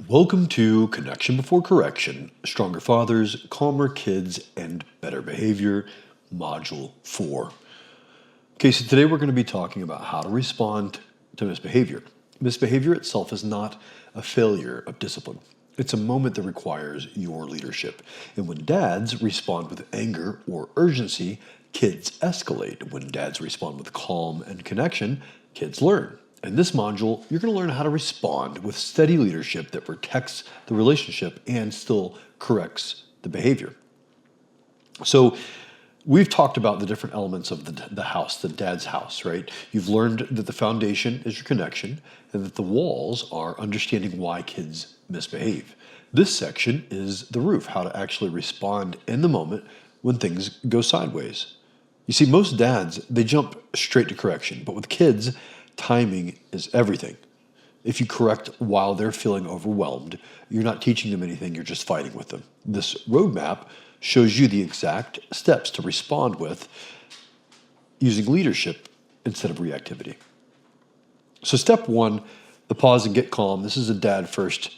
Welcome to Connection Before Correction, Stronger Fathers, Calmer Kids, and Better Behavior, Module 4. Okay, so today we're going to be talking about how to respond to misbehavior. Misbehavior itself is not a failure of discipline. It's a moment that requires your leadership. And when dads respond with anger or urgency, kids escalate. When dads respond with calm and connection, kids learn. In this module, you're going to learn how to respond with steady leadership that protects the relationship and still corrects the behavior. So we've talked about the different elements of the house, the dad's house, right? You've learned that the foundation is your connection and that the walls are understanding why kids misbehave. This section is the roof, how to actually respond in the moment when things go sideways. You see, most dads, they jump straight to correction, but with kids, timing is everything. If you correct while they're feeling overwhelmed, you're not teaching them anything, you're just fighting with them. This roadmap shows you the exact steps to respond with using leadership instead of reactivity. So step one, the pause and get calm. This is a dad first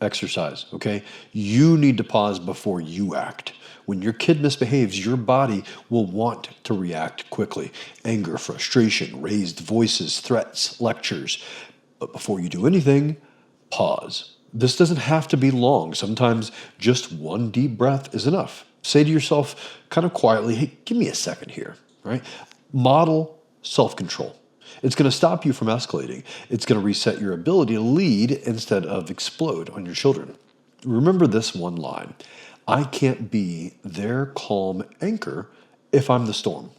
exercise, okay? You need to pause before you act. When your kid misbehaves, your body will want to react quickly. Anger, frustration, raised voices, threats, lectures. But before you do anything, pause. This doesn't have to be long. Sometimes just one deep breath is enough. Say to yourself kind of quietly, hey, give me a second here, right? Model self-control. It's going to stop you from escalating. It's going to reset your ability to lead instead of explode on your children. Remember this one line. I can't be their calm anchor if I'm the storm.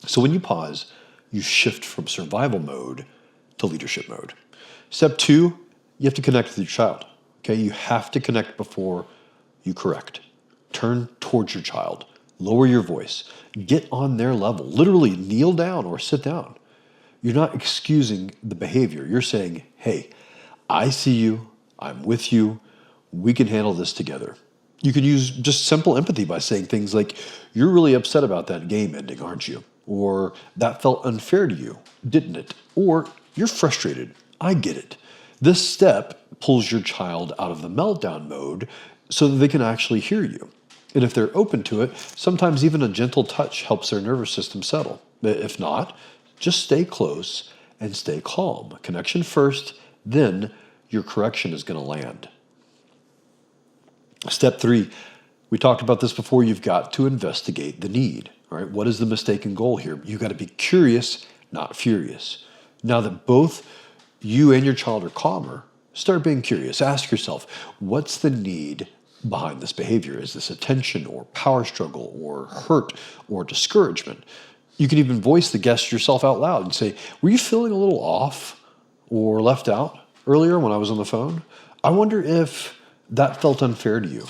So when you pause, you shift from survival mode to leadership mode. Step two, you have to connect with your child. Okay, you have to connect before you correct. Turn towards your child. Lower your voice. Get on their level. Literally kneel down or sit down. You're not excusing the behavior. You're saying, hey, I see you. I'm with you. We can handle this together. You can use just simple empathy by saying things like, you're really upset about that game ending, aren't you? Or that felt unfair to you, didn't it? Or you're frustrated. I get it. This step pulls your child out of the meltdown mode so that they can actually hear you. And if they're open to it, sometimes even a gentle touch helps their nervous system settle. But if not, just stay close and stay calm. Connection first, then your correction is going to land. Step three, we talked about this before, you've got to investigate the need. All right, what is the mistaken goal here? You've got to be curious, not furious. Now that both you and your child are calmer, start being curious. Ask yourself, what's the need behind this behavior? Is this attention or power struggle or hurt or discouragement? You can even voice the guess yourself out loud and say, were you feeling a little off or left out earlier when I was on the phone? I wonder if that felt unfair to you.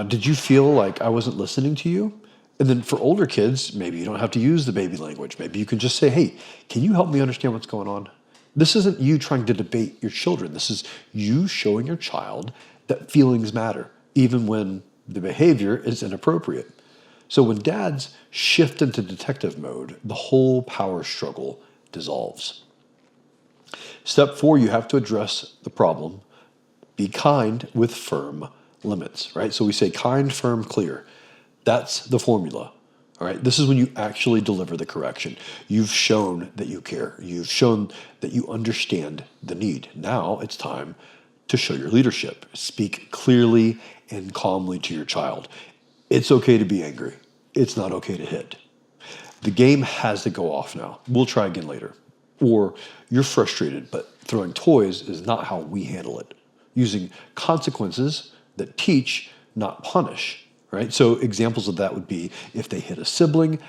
Did you feel like I wasn't listening to you? And then for older kids, maybe you don't have to use the baby language. Maybe you can just say, hey, can you help me understand what's going on? This isn't you trying to debate your children. This is you showing your child that feelings matter, even when the behavior is inappropriate. So when dads shift into detective mode, the whole power struggle dissolves. Step four, you have to address the problem. Be kind with firm limits, right? So we say kind, firm, clear. That's the formula, all right? This is when you actually deliver the correction. You've shown that you care. You've shown that you understand the need. Now it's time to show your leadership. Speak clearly and calmly to your child. It's okay to be angry. It's not okay to hit. The game has to go off now. We'll try again later. Or you're frustrated, but throwing toys is not how we handle it. Using consequences that teach, not punish, right? So examples of that would be if they hit a sibling,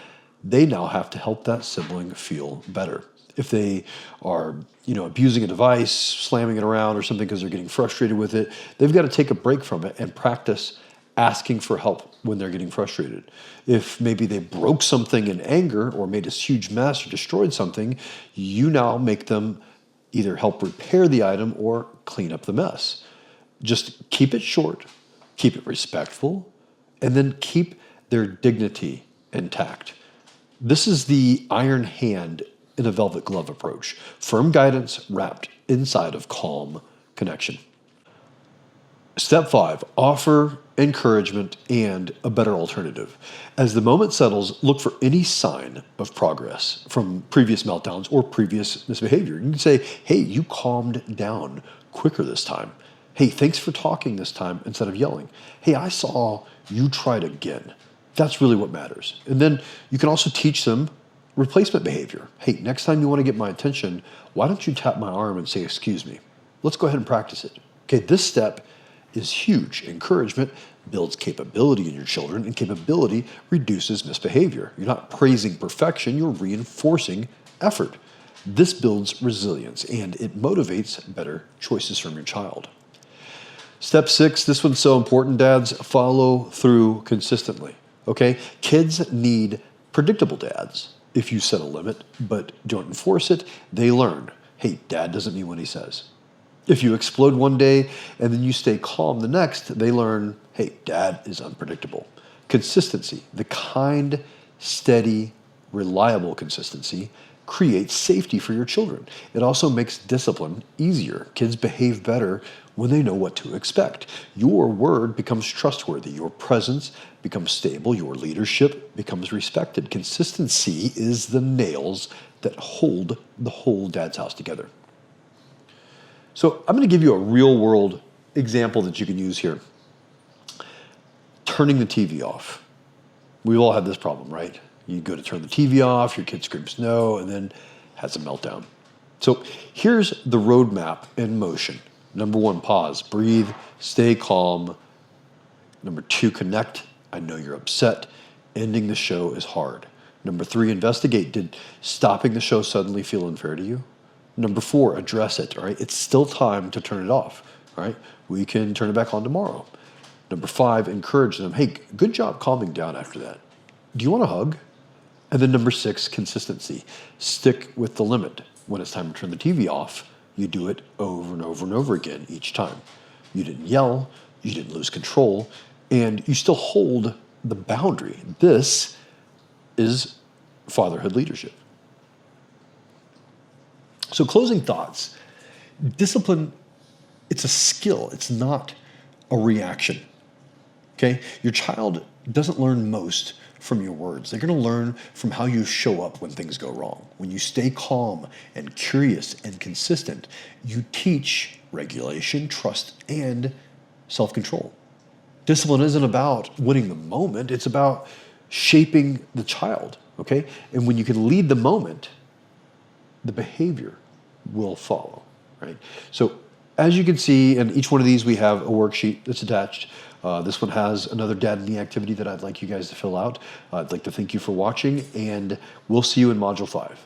they now have to help that sibling feel better. If they are, abusing a device, slamming it around or something because they're getting frustrated with it, they've got to take a break from it and practice asking for help when they're getting frustrated. If maybe they broke something in anger or made a huge mess or destroyed something, you now make them either help repair the item or clean up the mess. Just keep it short, keep it respectful, and then keep their dignity intact. This is the iron hand in a velvet glove approach. Firm guidance wrapped inside of calm connection. Step 5, offer encouragement and a better alternative. As the moment settles, look for any sign of progress from previous meltdowns or previous misbehavior. You can say, hey, you calmed down quicker this time. Hey, thanks for talking this time instead of yelling. Hey, I saw you tried again. That's really what matters. And then you can also teach them replacement behavior. Hey, next time you want to get my attention, why don't you tap my arm and say, excuse me? Let's go ahead and practice it. Okay, this step is huge. Encouragement builds capability in your children, and capability reduces misbehavior. You're not praising perfection, you're reinforcing effort. This builds resilience, and it motivates better choices from your child. Step 6, this one's so important, dads, follow through consistently. Okay? Kids need predictable dads. If you set a limit but don't enforce it, they learn. Hey, dad doesn't mean what he says. If you explode one day and then you stay calm the next, they learn, hey, dad is unpredictable. Consistency, the kind, steady, reliable consistency, creates safety for your children. It also makes discipline easier. Kids behave better when they know what to expect. Your word becomes trustworthy. Your presence becomes stable. Your leadership becomes respected. Consistency is the nails that hold the whole dad's house together. So I'm going to give you a real world example that you can use here. Turning the TV off. We've all had this problem, right? You go to turn the TV off, your kid screams no, and then has a meltdown. So here's the roadmap in motion. Number 1, pause, breathe, stay calm. Number 2, connect. I know you're upset. Ending the show is hard. Number 3, investigate. Did stopping the show suddenly feel unfair to you? Number 4, address it, all right? It's still time to turn it off, all right? We can turn it back on tomorrow. Number 5, encourage them. Hey, good job calming down after that. Do you want a hug? And then number 6, consistency. Stick with the limit. When it's time to turn the TV off, you do it over and over and over again each time. You didn't yell, you didn't lose control, and you still hold the boundary. This is fatherhood leadership. So closing thoughts, discipline, it's a skill. It's not a reaction, okay? Your child doesn't learn most from your words. They're going to learn from how you show up when things go wrong. When you stay calm and curious and consistent, you teach regulation, trust, and self-control. Discipline isn't about winning the moment. It's about shaping the child, okay? And when you can lead the moment, the behavior will follow, right? So as you can see, in each one of these, we have a worksheet that's attached. This one has another Dad in the activity that I'd like you guys to fill out. I'd like to thank you for watching, and we'll see you in Module 5.